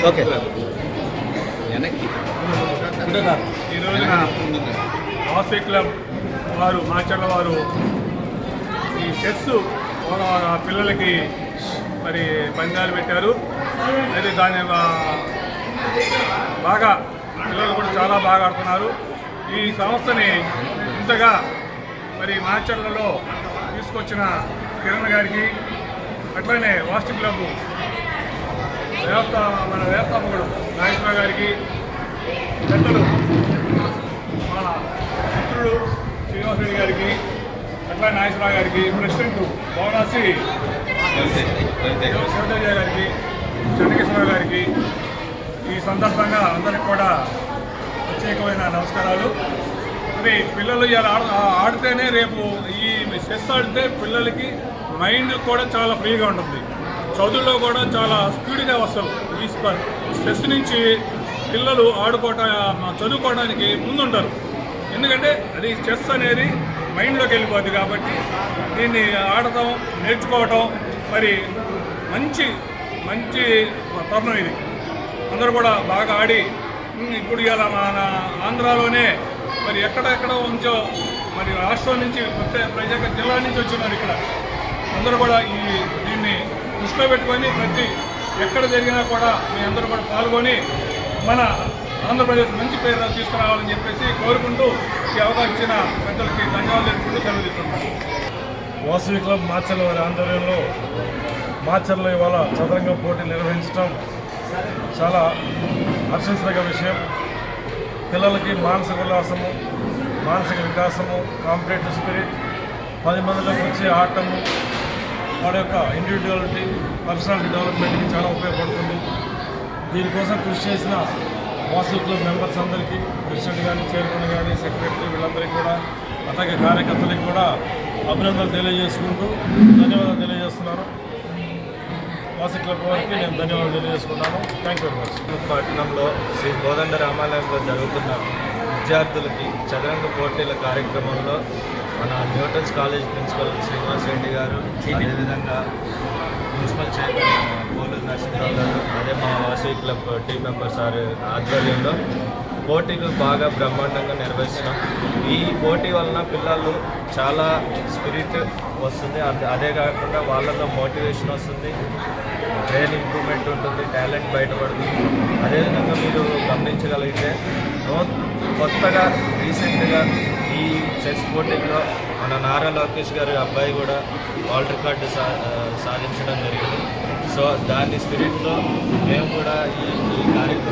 Okay. ఈ రోజున Vasavi club వారు మాచర్ల వారు ఈ చెస్ పిల్లలకి మరి పందాలు పెట్టారు. అయితే దాని బాగా పిల్లలు కూడా చాలా బాగా ఆడుతున్నారు. ఈ సంస్థని ఇంతగా మరి మాచర్లలో తీసుకొచ్చిన కిరణ్ గారికి, అట్లనే వాసవి క్లబ్ మన వ్యవస్థాపకుడు నాగేశ్వరరావు గారికి, పెద్దలు మన మిత్రుడు శ్రీనివాసరెడ్డి గారికి, అట్లా నాగేశ్వరరావు గారికి, ప్రెసిడెంట్ భవనాసి శివతేజ గారికి, చెన్నకేశ్వరరావు గారికి ఈ సందర్భంగా అందరికి కూడా ప్రత్యేకమైన నమస్కారాలు. మరి పిల్లలు ఇలా ఆడితేనే రేపు ఈ చెస్ ఆడితే పిల్లలకి మైండ్ కూడా చాలా ఫ్రీగా ఉంటుంది, చదువులో కూడా చాలా స్పీడ్గా వస్తారు. ఈ చెస్ నుంచి పిల్లలు చదువుకోవడానికి ముందుంటారు. ఎందుకంటే అది చెస్ అనేది మైండ్లోకి వెళ్ళిపోద్ది. కాబట్టి దీన్ని ఆడటం, నేర్చుకోవటం మరి మంచి మంచి తరుణం ఇది. అందరూ కూడా బాగా ఆడి ఇప్పుడు ఇలా మన ఆంధ్రాలోనే మరి ఎక్కడెక్కడ ఉంచో మరి రాష్ట్రం నుంచి ప్రత్యేక జిల్లా నుంచి వచ్చినారు. ఇక్కడ అందరూ కూడా దీన్ని దృష్టిలో పెట్టుకొని ప్రతి ఎక్కడ జరిగినా కూడా మీ అందరూ కూడా పాల్గొని మన ఆంధ్రప్రదేశ్ మంచి పేరు తీసుకురావాలని చెప్పేసి కోరుకుంటూ ఈ అవకాశం ఇచ్చిన పెద్దలకి ధన్యవాదాలు తెలుపుకుంటూ సెలవు తీసుకుంటాం. వాసవి క్లబ్ మాచర్ల వారి ఆధ్వర్యంలో మాచర్ల ఇవాళ చదరంగం పోటీ నిర్వహించడం చాలా హర్షించదగ్గ విషయం. పిల్లలకి మానసిక ఉల్లాసము, మానసిక వికాసము, కాంపిటేటివ్ స్పిరిట్, 10 మందిలోకి వచ్చి ఆడటము, వాడి యొక్క ఇండివిజువాలిటీ, పర్సనాలిటీ డెవలప్మెంట్కి చాలా ఉపయోగపడుతుంది. దీనికోసం కృషి చేసిన వాసవి క్లబ్ మెంబర్స్ అందరికీ, ప్రెసిడెంట్ కానీ, చైర్మన్ కానీ, సెక్రటరీ వీళ్ళందరికీ కూడా, అలాగే కార్యకర్తలకు కూడా అభినందనలు తెలియజేసుకుంటూ ధన్యవాదాలు తెలియజేస్తున్నాను. వాసవి క్లబ్ వారికి నేను ధన్యవాదాలు తెలియజేసుకున్నాను. Thank you very much. పట్టణంలో శ్రీ కోదండ రామాలయంలో జరుగుతున్న విద్యార్థులకి చదరంగ పోటీల కార్యక్రమంలో మన Newton's college principal Srinivas Reddy గారు, అదేవిధంగా మున్సిపల్ చైర్మన్ పోలూరు నరసింహరావు గారు, అదే మా వాసవి క్లబ్ టీం మెంబర్స్ ఆధ్వర్యంలో పోటీలు బాగా బ్రహ్మాండంగా నిర్వహిస్తున్నాం. ఈ పోటీ వలన పిల్లలు చాలా స్పిరిట్ వస్తుంది, అదే కాకుండా వాళ్ళలో మోటివేషన్ వస్తుంది, బ్రెయిన్ ఇంప్రూవ్మెంట్ ఉంటుంది, టాలెంట్ బయటపడుతుంది. అదేవిధంగా మీరు గమనించగలిగితే కొత్తగా రీసెంట్గా ఈ చెస్ పోటీల్లో మన నారా లోకేష్ గారి అబ్బాయి కూడా వరల్డ్ రికార్డు సాధించడం జరిగింది. సో దాని స్పిరిట్లో మేము కూడా ఈ కార్యక్రమం